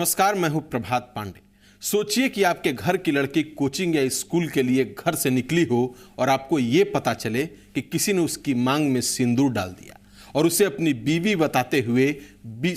नमस्कार, मैं हूं प्रभात पांडे। सोचिए कि आपके घर की लड़की कोचिंग या स्कूल के लिए घर से निकली हो और आपको ये पता चले कि किसी ने उसकी मांग में सिंदूर डाल दिया और उसे अपनी बीवी बताते हुए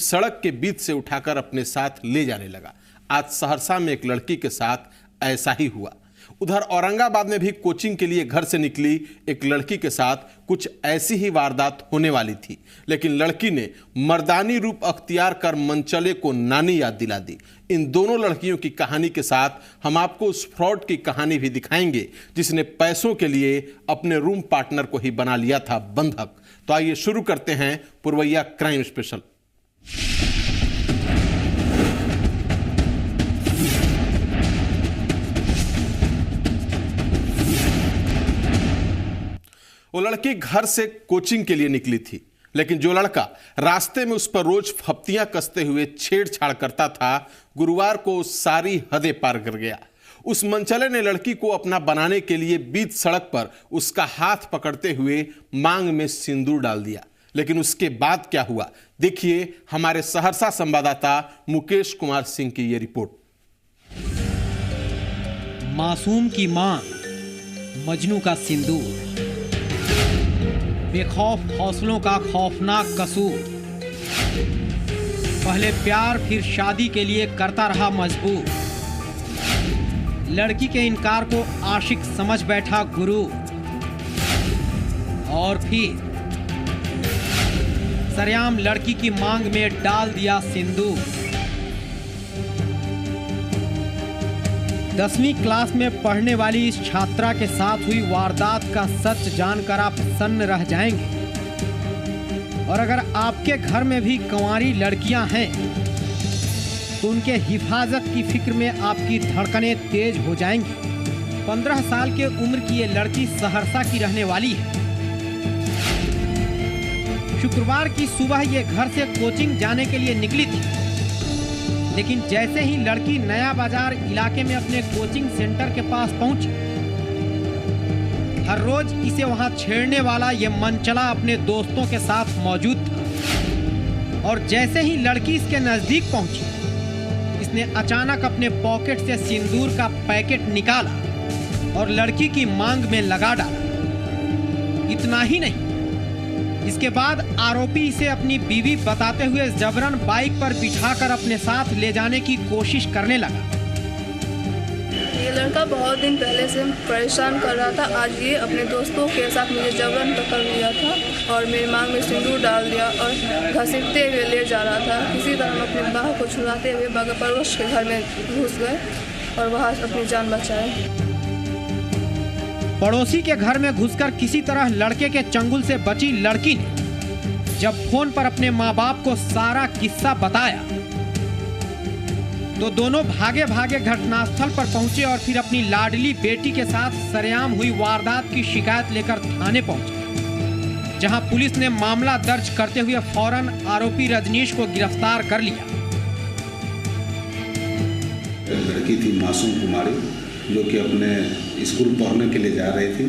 सड़क के बीच से उठाकर अपने साथ ले जाने लगा। आज सहरसा में एक लड़की के साथ ऐसा ही हुआ। उधर औरंगाबाद में भी कोचिंग के लिए घर से निकली एक लड़की के साथ कुछ ऐसी ही वारदात होने वाली थी, लेकिन लड़की ने मर्दानी रूप अख्तियार कर मनचले को नानी याद दिला दी। इन दोनों लड़कियों की कहानी के साथ हम आपको उस फ्रॉड की कहानी भी दिखाएंगे जिसने पैसों के लिए अपने रूम पार्टनर को ही बना लिया था बंधक। तो आइए शुरू करते हैं पुरवैया क्राइम स्पेशल। वो लड़की घर से कोचिंग के लिए निकली थी, लेकिन जो लड़का रास्ते में उस पर रोज फप्तियां कसते हुए छेड़छाड़ करता था, गुरुवार को सारी हदें पार कर गया। उस मनचले ने लड़की को अपना बनाने के लिए बीच सड़क पर उसका हाथ पकड़ते हुए मांग में सिंदूर डाल दिया। लेकिन उसके बाद क्या हुआ, देखिए हमारे सहरसा संवाददाता मुकेश कुमार सिंह की यह रिपोर्ट। मासूम की मांग, मजनू का सिंदूर, बेखौफ हौसलों का खौफनाक कसूर। पहले प्यार फिर शादी के लिए करता रहा मजबूर। लड़की के इनकार को आशिक समझ बैठा गुरु, और फिर सरेआम लड़की की मांग में डाल दिया सिंदूर। 10वीं क्लास में पढ़ने वाली इस छात्रा के साथ हुई वारदात का सच जानकर आप सन्न रह जाएंगे। और अगर आपके घर में भी कंवारी लड़कियां हैं तो उनके हिफाजत की फिक्र में आपकी धड़कनें तेज हो जाएंगी। 15 साल के उम्र की ये लड़की सहरसा की रहने वाली है। शुक्रवार की सुबह ये घर से कोचिंग जाने के लिए निकली थी, लेकिन जैसे ही लड़की नया बाजार इलाके में अपने कोचिंग सेंटर के पास पहुंची, हर रोज इसे वहां छेड़ने वाला ये मनचला अपने दोस्तों के साथ मौजूद था। और जैसे ही लड़की इसके नजदीक पहुंची, इसने अचानक अपने पॉकेट से सिंदूर का पैकेट निकाला और लड़की की मांग में लगा डाला। इतना ही नहीं, इसके बाद आरोपी इसे अपनी बीवी बताते हुए जबरन बाइक पर बिठाकर अपने साथ ले जाने की कोशिश करने लगा। ये लड़का बहुत दिन पहले से परेशान कर रहा था। आज ये अपने दोस्तों के साथ मुझे जबरन पकड़ लिया था और मेरी मांग में सिंदूर डाल दिया और घसीटते हुए ले जा रहा था। किसी तरह हम अपने बाह को छुड़ाते हुए बगल पड़ोस के घर में घुस गए और वहाँ अपनी जान बचाए। पड़ोसी के घर में घुसकर किसी तरह लड़के के चंगुल से बची लड़की ने जब फोन पर अपने माँ बाप को सारा किस्सा बताया तो दोनों भागे भागे घटनास्थल पर पहुंचे और फिर अपनी लाडली बेटी के साथ सरेआम हुई वारदात की शिकायत लेकर थाने पहुंचे, जहां पुलिस ने मामला दर्ज करते हुए फौरन आरोपी रजनीश को गिरफ्तार कर लिया। लड़की थी मासूम कुमारी, जो कि अपने स्कूल पढ़ने के लिए जा रही थी।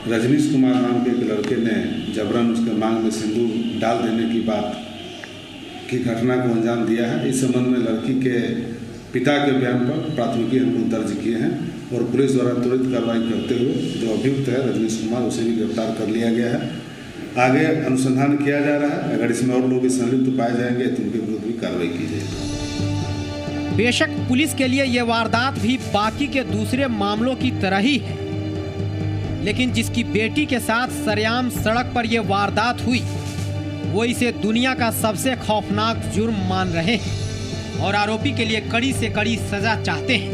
रजनीश कुमार नाम के एक लड़के ने जबरन उसके मांग में सिंदूर डाल देने की बात की घटना को अंजाम दिया है। इस संबंध में लड़की के पिता के बयान पर प्राथमिकी हम लोग दर्ज किए हैं और पुलिस द्वारा त्वरित कार्रवाई करते हुए जो अभियुक्त है रजनीश कुमार, उसे भी गिरफ्तार कर लिया गया है। आगे अनुसंधान किया जा रहा है। अगर इसमें और लोग संलिप्त पाए जाएंगे तो उनके विरुद्ध भी कार्रवाई की जाएगी। बेशक पुलिस के लिए यह वारदात भी बाकी के दूसरे मामलों की तरह ही है, लेकिन जिसकी बेटी के साथ सरेआम सड़क पर यह वारदात हुई, वो इसे दुनिया का सबसे खौफनाक जुर्म मान रहे हैं और आरोपी के लिए कड़ी से कड़ी सजा चाहते हैं।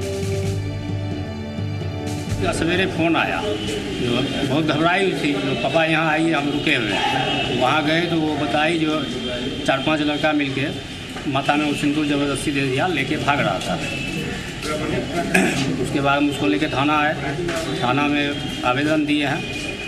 सवेरे फ़ोन आया, जो बहुत घबराई हुई थी, जो पापा यहाँ आइए, हम रुके हुए। वहाँ गए तो वो बताई जो 4-5 लड़का मिलके माथा में सिंदूर ज़बरदस्ती दे दिया, लेके भाग रहा था। उसके बाद हम उसको लेके थाना आए, थाना में आवेदन दिए हैं।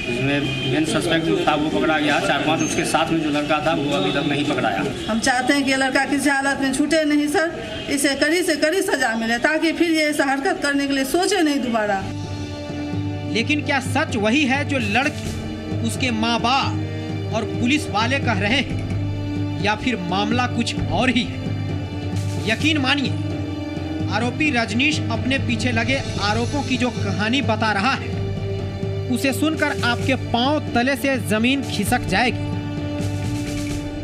इसमें मेन सस्पेक्ट जो था वो पकड़ा गया। 4-5 उसके साथ में जो लड़का था वो अभी तक नहीं पकड़ाया। हम चाहते हैं कि ये लड़का किसी हालत में छूटे नहीं सर, इसे कड़ी से कड़ी सजा मिले ताकि फिर ये ऐसा हरकत करने के लिए सोचे नहीं दोबारा। लेकिन क्या सच वही है जो लड़की, उसके माँ बाप और पुलिस वाले कह रहे हैं, या फिर मामला कुछ और ही है? यकीन मानिए, आरोपी रजनीश अपने पीछे लगे आरोपों की जो कहानी बता रहा है, उसे सुनकर आपके पांव तले से जमीन खिसक जाएगी।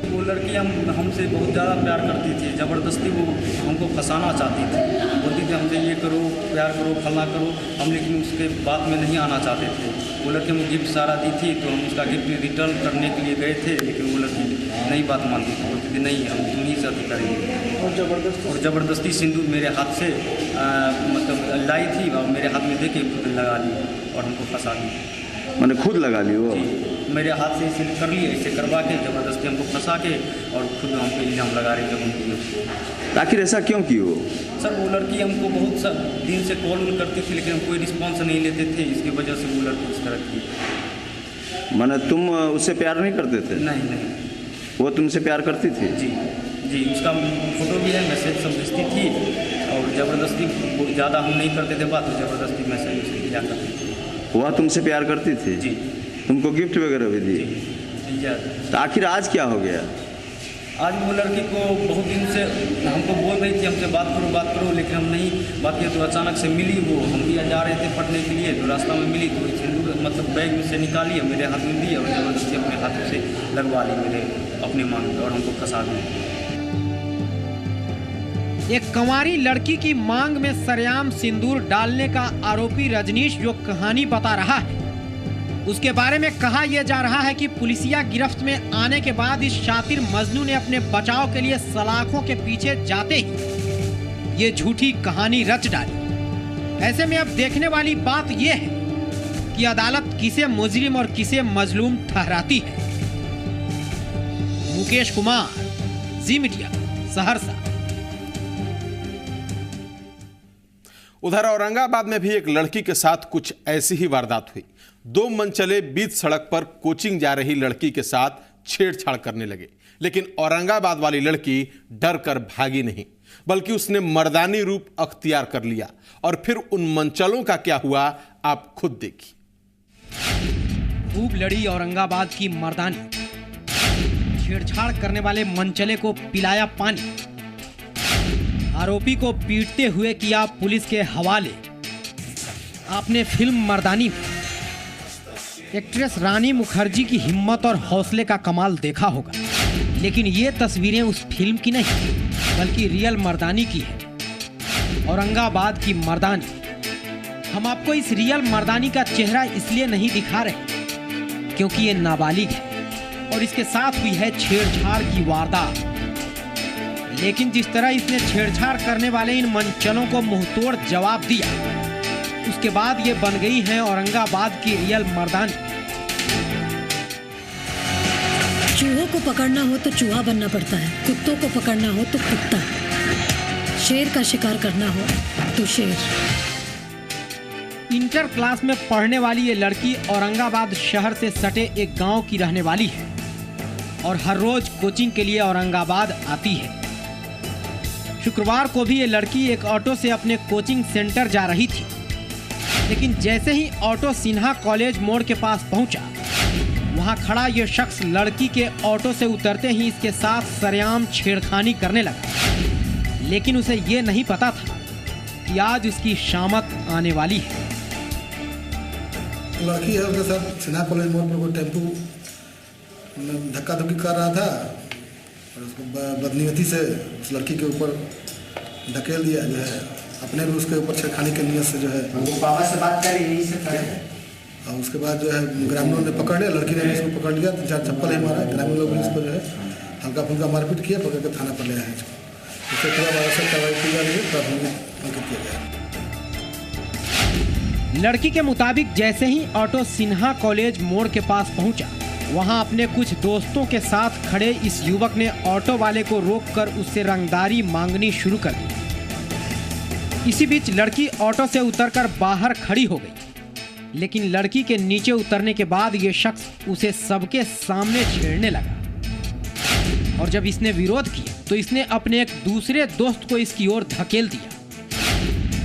वो लड़की हमसे बहुत ज़्यादा प्यार करती थी, ज़बरदस्ती वो हमको फंसाना चाहती थी। बोलती थी हमसे ये करो, प्यार करो, फलना करो, हम लेकिन उसके बात में नहीं आना चाहते थे। वो लड़की हमको गिफ्ट सारा दी थी, तो हम उसका गिफ्ट रिटर्न करने के लिए गए थे, लेकिन वो लड़की नहीं बात मानती थी। बोलती थी नहीं, हम तुम्हीं से अति करेंगे। और ज़बरदस्ती सिंदूर मेरे हाथ से मतलब लाई थी और मेरे हाथ में दे के खुद लगा ली और हमको फंसा दी। मैंने खुद लगा ली वो? मेरे हाथ से इसे कर लिए, इसे करवा के ज़बरदस्ती हमको फंसा के और खुद हम पे इल्ज़ाम लगा रही जब हम। आखिर ऐसा क्यों की वो? सर वो लड़की हमको बहुत दिन से कॉल करती थी, लेकिन हम कोई रिस्पॉन्स नहीं लेते थे, इसकी वजह से वो लड़की इस तरह की। माने तुम उससे प्यार नहीं करते थे? नहीं। वो तुमसे प्यार करती थी? जी, उसका फोटो भी है, मैसेज सब भेजती थी और ज़बरदस्ती ज़्यादा हम नहीं करते थे बात, तो ज़बरदस्ती मैसेज किया करती थी। वह तुमसे प्यार करती थी? जी। तुमको गिफ्ट वगैरह भी दी? जी। तो आखिर आज क्या हो गया? आज वो लड़की को बहुत दिन से हमको बोल रही थी हमसे बात करो, लेकिन हम नहीं बात किए। तो अचानक से मिली वो, हम भी जा रहे थे पढ़ने के लिए, तो रास्ता में मिली तो सिंदूर मतलब बैग में से निकाली, मेरे हाथ में दी और ज़बरदस्ती अपने हाथों से लगवा ली मेरे अपने मांग में और हमको फंसा दी। एक कंवारी लड़की की मांग में सरेआम सिंदूर डालने का आरोपी रजनीश जो कहानी बता रहा है, उसके बारे में कहा यह जा रहा है कि पुलिसिया गिरफ्त में आने के बाद इस शातिर मजनू ने अपने बचाव के लिए सलाखों के पीछे जाते ही ये झूठी कहानी रच डाली। ऐसे में अब देखने वाली बात यह है कि अदालत किसे मुजरिम और किसे मजलूम ठहराती है। मुकेश कुमार, जी मीडिया, सहरसा। उधर औरंगाबाद में भी एक लड़की के साथ कुछ ऐसी ही वारदात हुई। 2 मनचले बीच सड़क पर कोचिंग जा रही लड़की के साथ छेड़छाड़ करने लगे, लेकिन औरंगाबाद वाली लड़की डर कर भागी नहीं, बल्कि उसने मर्दानी रूप अख्तियार कर लिया। और फिर उन मनचलों का क्या हुआ, आप खुद देखिए। खूब लड़ी औरंगाबाद की मर्दानी, छेड़छाड़ करने वाले मनचले को पिलाया पानी, आरोपी को पीटते हुए किया पुलिस के हवाले। आपने फिल्म मर्दानी में एक्ट्रेस रानी मुखर्जी की हिम्मत और हौसले का कमाल देखा होगा, लेकिन ये तस्वीरें उस फिल्म की नहीं बल्कि रियल मर्दानी की है। औरंगाबाद की मर्दानी। हम आपको इस रियल मर्दानी का चेहरा इसलिए नहीं दिखा रहे क्योंकि ये नाबालिग है और इसके साथ हुई है छेड़छाड़ की वारदात। लेकिन जिस तरह इसने छेड़छाड़ करने वाले इन मनचलों को मुंहतोड़ जवाब दिया, उसके बाद ये बन गई है औरंगाबाद की रियल मर्दानी। चूहों को पकड़ना हो तो चूहा बनना पड़ता है, कुत्तों को पकड़ना हो तो कुत्ता, शेर का शिकार करना हो तो शेर। इंटर क्लास में पढ़ने वाली ये लड़की औरंगाबाद शहर से सटे एक गांव की रहने वाली है और हर रोज कोचिंग के लिए औरंगाबाद आती है। शुक्रवार को भी ये लड़की एक ऑटो से अपने कोचिंग सेंटर जा रही थी, लेकिन जैसे ही ऑटो सिन्हा कॉलेज मोड़ के पास पहुंचा, वहां खड़ा ये शख्स लड़की के ऑटो से उतरते ही इसके साथ सरेआम छेड़खानी करने लगा। लेकिन उसे ये नहीं पता था कि आज उसकी शामत आने वाली है। लड़की है, उसके साथ सिन्हा कॉलेज मोड़ पर कोई टेम्पू धक्का धुक्की कर रहा था और उसको बदनीयती से उस लड़की के ऊपर धकेल दिया, जो है अपने भी उसके ऊपर छेड़खानी के नियत से जो है बाबा से बात करी यही से था। और उसके बाद जो है ग्रामीणों ने पकड़ लिया, लड़की ने भी इसको पकड़ लिया, 4 चप्पल ही मारा। ग्रामीण लोग भी इसको जो है हल्का फुल्का मारपीट किया, पकड़ के थाना पर ले आए इसको। इसके खिलाफ आवश्यक कार्रवाई की जा रही है, प्राथमिक अंकित किया गया। लड़की के मुताबिक जैसे ही ऑटो सिन्हा कॉलेज मोड़ के पास पहुंचा, वहां अपने कुछ दोस्तों के साथ खड़े इस युवक ने ऑटो वाले को रोककर उससे रंगदारी मांगनी शुरू कर दी। इसी बीच लड़की ऑटो से उतरकर बाहर खड़ी हो गई, लेकिन लड़की के नीचे उतरने के बाद ये शख्स उसे सबके सामने छेड़ने लगा और जब इसने विरोध किया तो इसने अपने एक दूसरे दोस्त को इसकी ओर धकेल दिया।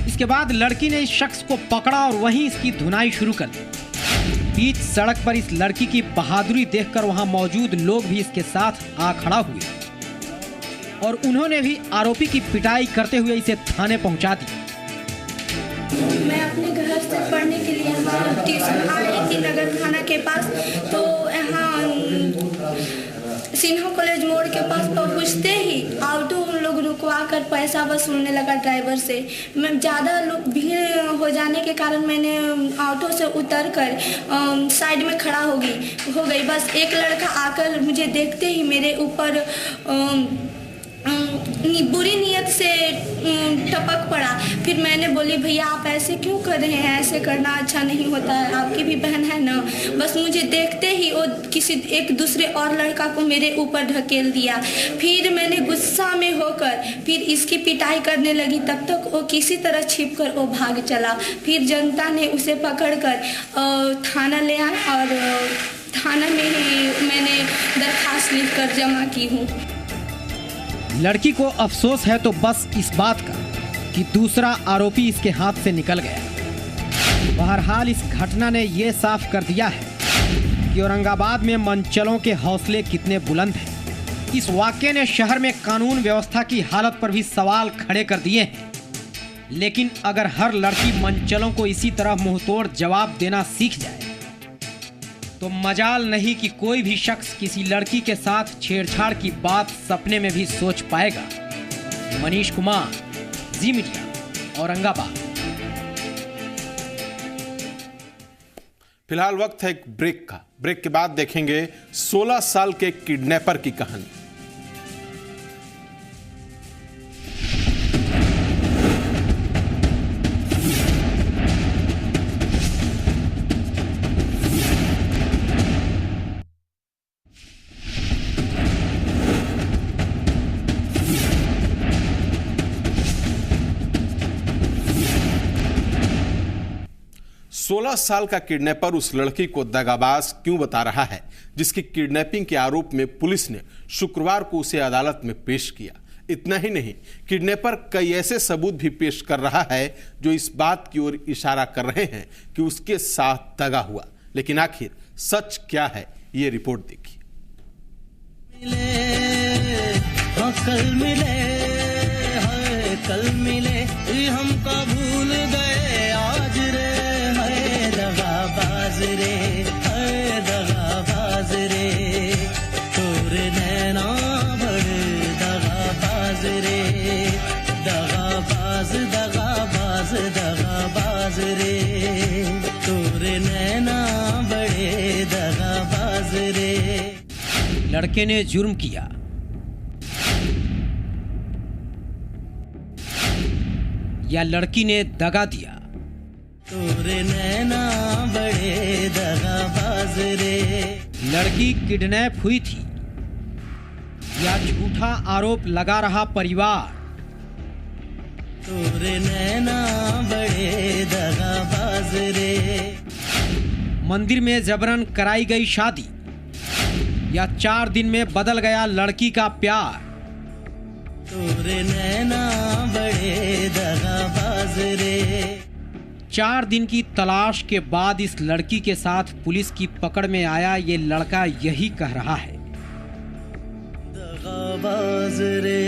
इसके बाद लड़की ने इस शख्स को पकड़ा और वहीं इसकी धुनाई शुरू कर दी। बीच सड़क पर इस लड़की की बहादुरी देखकर वहां मौजूद लोग भी इसके साथ आ खड़ा हुए। और उन्होंने भी आरोपी की पिटाई करते हुए इसे थाने पहुंचा दिया। मैं अपने घर से पढ़ने के लिए यहाँ ट्यूशन आई थी नगर थाना के पास, तो यहाँ सिन्हा कॉलेज मोड़ के पास पहुँचते ही ऑटो उन लोग रुकवा कर पैसा वसूलने लगा ड्राइवर से। मैं ज़्यादा लोग भीड़ हो जाने के कारण मैंने ऑटो से उतर कर साइड में खड़ा हो गई। बस एक लड़का आकर मुझे देखते ही मेरे ऊपर बुरी नीयत से टपक पड़ा। फिर मैंने बोली भैया आप ऐसे क्यों कर रहे हैं, ऐसे करना अच्छा नहीं होता है, आपकी भी बहन है ना। बस मुझे देखते ही वो किसी एक दूसरे और लड़का को मेरे ऊपर ढकेल दिया। फिर मैंने गुस्सा में होकर फिर इसकी पिटाई करने लगी, तब तक वो किसी तरह छिप कर वो भाग चला। फिर जनता ने उसे पकड़कर थाना ले आया और थाना में ही मैंने दरखास्त लिखकर जमा की हूँ। लड़की को अफसोस है तो बस इस बात का कि दूसरा आरोपी इसके हाथ से निकल गया। बहरहाल इस घटना ने ये साफ कर दिया है कि औरंगाबाद में मनचलों के हौसले कितने बुलंद हैं। इस वाक़ये ने शहर में कानून व्यवस्था की हालत पर भी सवाल खड़े कर दिए हैं। लेकिन अगर हर लड़की मनचलों को इसी तरह मुंहतोड़ जवाब देना सीख जाए तो मजाल नहीं कि कोई भी शख्स किसी लड़की के साथ छेड़छाड़ की बात सपने में भी सोच पाएगा। मनीष कुमार, जी मीडिया, औरंगाबाद। फिलहाल वक्त है एक ब्रेक का। ब्रेक के बाद देखेंगे 16 साल के किडनैपर की कहानी। 16 साल का किडनैपर उस लड़की को दगाबाज क्यों बता रहा है जिसकी किडनैपिंग के आरोप में पुलिस ने शुक्रवार को उसे अदालत में पेश किया। इतना ही नहीं, किडनैपर कई ऐसे सबूत भी पेश कर रहा है जो इस बात की ओर इशारा कर रहे हैं कि उसके साथ दगा हुआ। लेकिन आखिर सच क्या है, ये रिपोर्ट देखिए। कल मिले हमका भूल गए आज रे, है दगाबाज रे, है दगाबाज रे, तोरे नैना बड़े दगाबाज रे, दगाबाज दगाबाज दगाबाज रे, तोरे नैना बड़े दगाबाज रे। लड़के ने जुर्म किया, या लड़की ने दगा दिया? तोरे नैना बड़े दगाबाज रे। लड़की किडनैप हुई थी या झूठा आरोप लगा रहा परिवार? तोरे नैना बड़े दगाबाज रे। मंदिर में जबरन कराई गई शादी या 4 दिन में बदल गया लड़की का प्यार? तोरे नैना बड़े दगाबाज रे। 4 दिन की तलाश के बाद इस लड़की के साथ पुलिस की पकड़ में आया ये लड़का यही कह रहा है। दगाबाज रे,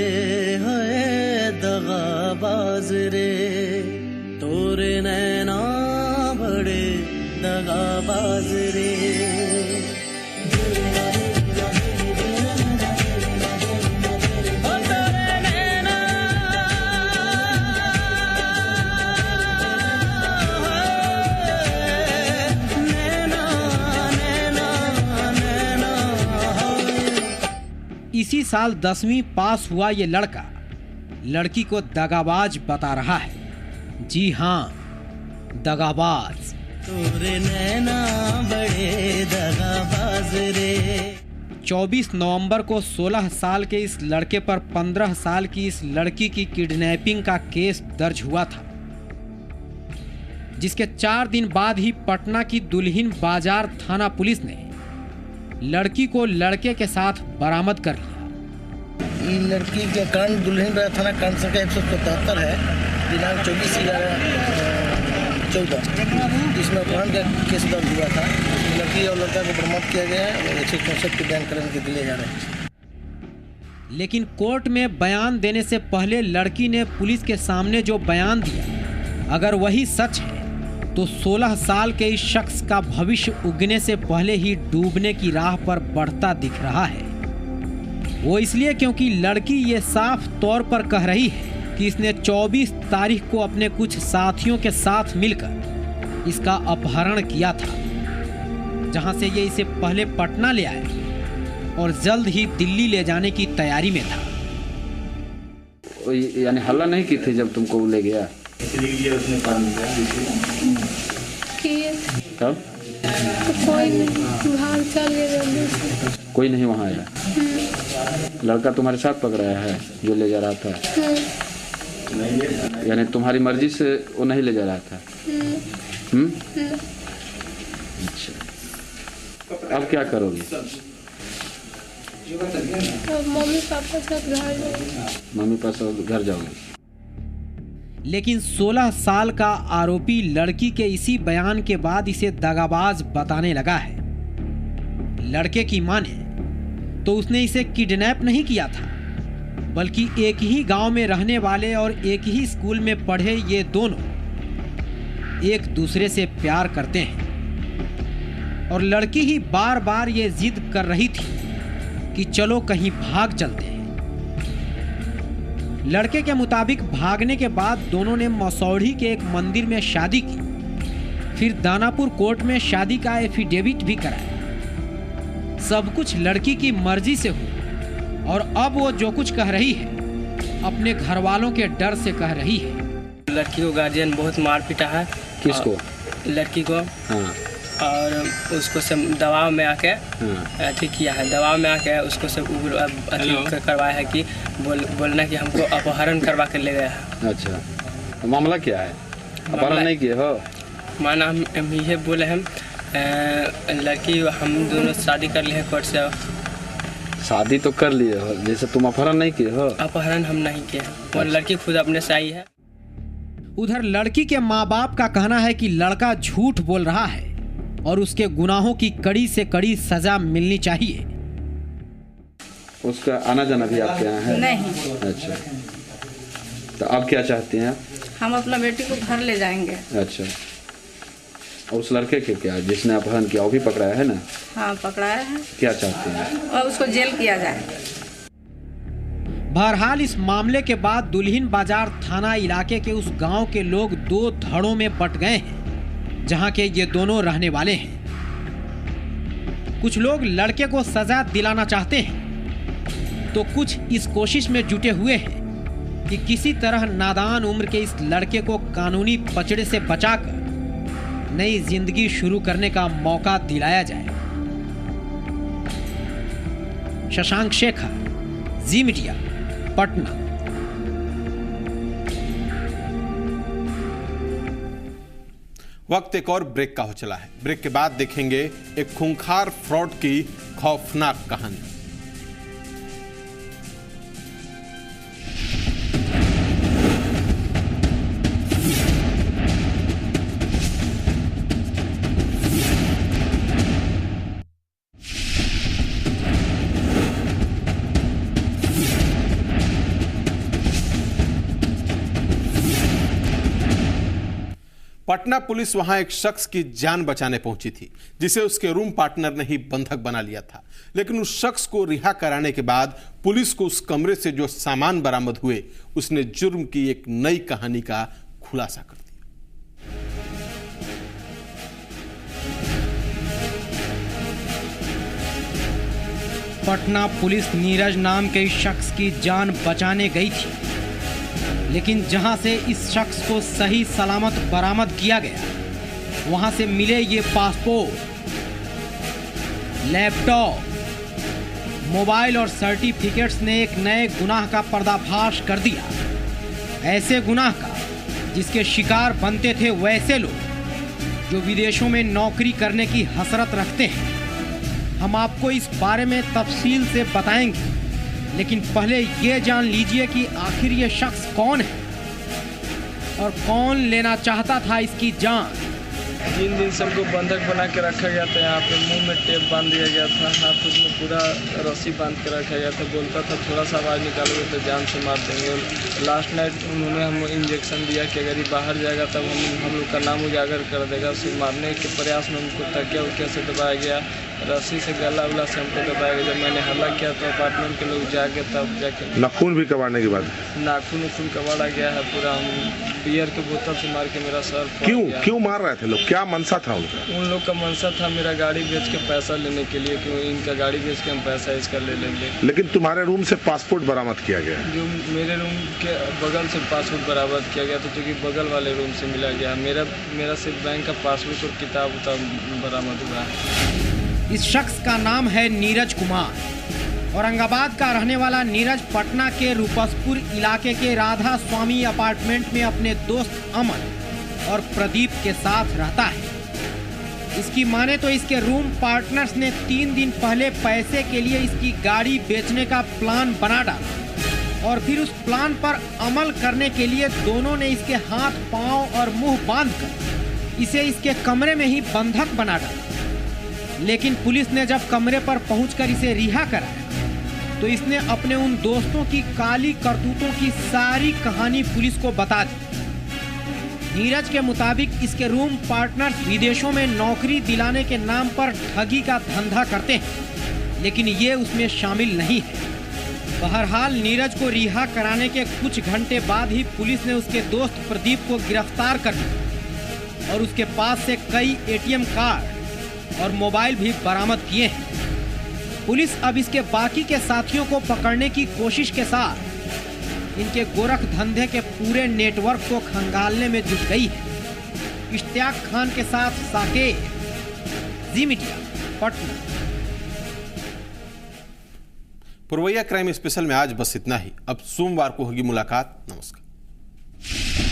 है दगाबाज रे, तोरे नैना बड़े दगाबाज रे। इसी साल 10वीं पास हुआ ये लड़का लड़की को दगाबाज बता रहा है। जी हाँ, दगाबाज। तोरे नैना बड़े दगाबाज रे। 24 नवंबर को 16 साल के इस लड़के पर 15 साल की इस लड़की की किडनैपिंग का केस दर्ज हुआ था, जिसके 4 दिन बाद ही पटना की दुल्हिन बाजार थाना पुलिस ने लड़की को लड़के के साथ बरामद कर लिया। ये लड़की के कांड दुल्हिन थाना कांड संख्या 177 है, दिनांक 24/11/14, जिसमें अपहरण का केस दर्ज हुआ था। लड़की और लड़का को बरामद किया गया है और 164 के बयान करने के लिए जा रहे हैं। लेकिन कोर्ट में बयान देने से पहले लड़की ने पुलिस के सामने जो बयान दिया, अगर वही सच है तो 16 साल के इस शख्स का भविष्य उगने से पहले ही डूबने की राह पर बढ़ता दिख रहा है। वो इसलिए क्योंकि लड़की ये साफ तौर पर कह रही है कि इसने 24 तारीख को अपने कुछ साथियों के साथ मिलकर इसका अपहरण किया था, जहां से ये इसे पहले पटना ले आए और जल्द ही दिल्ली ले जाने की तैयारी में था। यानी हल्ला नहीं की थी जब तुमको ले गया? तब कोई नहीं, भाग चल गए। कोई नहीं वहाँ आया? लड़का तुम्हारे साथ पकड़ाया है जो ले जा रहा था? यानी तुम्हारी मर्जी से वो नहीं ले जा रहा था? अच्छा, अब क्या करोगी? मम्मी पापा साथ घर जाऊंगी। मम्मी पापा साथ घर जाओगी? लेकिन 16 साल का आरोपी लड़की के इसी बयान के बाद इसे दगाबाज बताने लगा है। लड़के की माने तो उसने इसे किडनैप नहीं किया था, बल्कि एक ही गांव में रहने वाले और एक ही स्कूल में पढ़े ये दोनों एक दूसरे से प्यार करते हैं और लड़की ही बार बार ये जिद कर रही थी कि चलो कहीं भाग चलते हैं। लड़के के मुताबिक भागने के बाद दोनों ने मसौढ़ी के एक मंदिर में शादी की, फिर दानापुर कोर्ट में शादी का एफिडेविट भी कराया। सब कुछ लड़की की मर्जी से हुआ और अब वो जो कुछ कह रही है अपने घर वालों के डर से कह रही है। लड़की को गार्जियन बहुत मार पीटा है। किसको? लड़की को। हाँ। और उसको से दबाव में आके अथी किया है, दबाव में आके उसको से अथी करवाया है कि बोलना कि हमको अपहरण करवा के ले गया है। अच्छा, तो मामला क्या है? अपहरण नहीं किए हो? माना हम ये बोले हम लड़की हम दोनों शादी कर लिए हैं कोर्ट से। शादी तो कर लिए हो, जैसे तुम अपहरण नहीं किए हो? अपहरण हम नहीं किए और लड़की खुद अपने से आई है। उधर लड़की के माँ बाप का कहना है कि लड़का झूठ बोल रहा है और उसके गुनाहों की कड़ी से कड़ी सजा मिलनी चाहिए। उसका आना जाना भी आपके यहाँ है? नहीं। अच्छा, तो आप क्या चाहते हैं? हम अपना बेटी को घर ले जाएंगे। अच्छा, और उस लड़के के क्या, जिसने अपहरण किया, वो भी पकड़ाया है ना? हाँ, पकड़ाया है। क्या चाहते हैं? और उसको जेल किया जाए। बहरहाल इस मामले के बाद दुल्हिन बाजार थाना इलाके के उस गांव के लोग दो धड़ों में बट गए हैं, जहां के ये दोनों रहने वाले हैं। कुछ लोग लड़के को सजा दिलाना चाहते हैं तो कुछ इस कोशिश में जुटे हुए हैं कि किसी तरह नादान उम्र के इस लड़के को कानूनी पचड़े से बचाकर नई जिंदगी शुरू करने का मौका दिलाया जाए। शशांक शेखर, जी मीडिया, पटना। वक्त एक और ब्रेक का हो चला है। ब्रेक के बाद देखेंगे एक खूंखार फ्रॉड की खौफनाक कहानी। पटना पुलिस वहां एक शख्स की जान बचाने पहुंची थी, जिसे उसके रूम पार्टनर ने ही बंधक बना लिया था। लेकिन उस शख्स को रिहा कराने के बाद पुलिस को उस कमरे से जो सामान बरामद हुए, उसने जुर्म की एक नई कहानी का खुलासा कर दिया। पटना पुलिस नीरज नाम के इस शख्स की जान बचाने गई थी, लेकिन जहां से इस शख्स को सही सलामत बरामद किया गया, वहां से मिले ये पासपोर्ट, लैपटॉप, मोबाइल और सर्टिफिकेट्स ने एक नए गुनाह का पर्दाफाश कर दिया। ऐसे गुनाह का जिसके शिकार बनते थे वैसे लोग जो विदेशों में नौकरी करने की हसरत रखते हैं। हम आपको इस बारे में तफसील से बताएंगे, लेकिन पहले ये जान लीजिए कि आखिर ये शख्स कौन है और कौन लेना चाहता था इसकी जान। 3 दिन से हमको बंधक बना के रखा गया था। यहाँ पे मुंह में टेप बांध दिया गया था, हाथ उसमें पूरा रस्सी बांध के रखा गया था। बोलता था थोड़ा सा आवाज़ निकालोगे तो जान से मार देंगे। लास्ट नाइट उन्होंने हमको इंजेक्शन दिया कि अगर ये बाहर जाएगा तब हम लोग का नाम उजागर कर देगा। उसे मारने के प्रयास में हमको तकिया उकिया से दबाया गया, रस्सी से गला उला से हमको दबाया गया। जब मैंने हल्ला किया तो अपार्टमेंट के लोग जाके तब जाके नाखून भी कबाड़ने के बाद नाखून उखून कबाड़ा गया है पूरा। हम बियर के बोतल से मार के मेरा सर फट गया। क्यों मार रहे थे लोग? क्या मनसा था उनका? उन लोग का मनसा था मेरा गाड़ी बेच के पैसा लेने के लिए, क्यों इनका गाड़ी बेच के हम पैसा इसका ले लेंगे। लेकिन तुम्हारे रूम से पासपोर्ट बरामद किया गया? जो मेरे रूम के बगल से पासपोर्ट बरामद किया गया था, जो कि बगल वाले रूम से मिला गया। मेरा सिर्फ बैंक का पासबुक और किताब बरामद हुआ है। इस शख्स का नाम है नीरज कुमार। औरंगाबाद का रहने वाला नीरज पटना के रूपसपुर इलाके के राधा स्वामी अपार्टमेंट में अपने दोस्त अमन और प्रदीप के साथ रहता है। इसकी माने तो इसके रूम पार्टनर्स ने 3 दिन पहले पैसे के लिए इसकी गाड़ी बेचने का प्लान बना डाला और फिर उस प्लान पर अमल करने के लिए दोनों ने इसके हाथ पांव और मुंह बांधकर इसे इसके कमरे में ही बंधक बना डाला। लेकिन पुलिस ने जब कमरे पर पहुंचकर इसे रिहा कराया तो इसने अपने उन दोस्तों की काली करतूतों की सारी कहानी पुलिस को बता दी। नीरज के मुताबिक इसके रूम पार्टनर्स विदेशों में नौकरी दिलाने के नाम पर ठगी का धंधा करते हैं, लेकिन ये उसमें शामिल नहीं है। बहरहाल नीरज को रिहा कराने के कुछ घंटे बाद ही पुलिस ने उसके दोस्त प्रदीप को गिरफ्तार कर लिया और उसके पास से कई ATM कार्ड और मोबाइल भी बरामद किए हैं। पुलिस अब इसके बाकी के साथियों को पकड़ने की कोशिश के साथ इनके गोरख धंधे के पूरे नेटवर्क को खंगालने में जुट गई है। इश्तियाक खान के साथ साकेत, जी मीडिया, पटना। पुरवैया क्राइम स्पेशल में आज बस इतना ही। अब सोमवार को होगी मुलाकात। नमस्कार।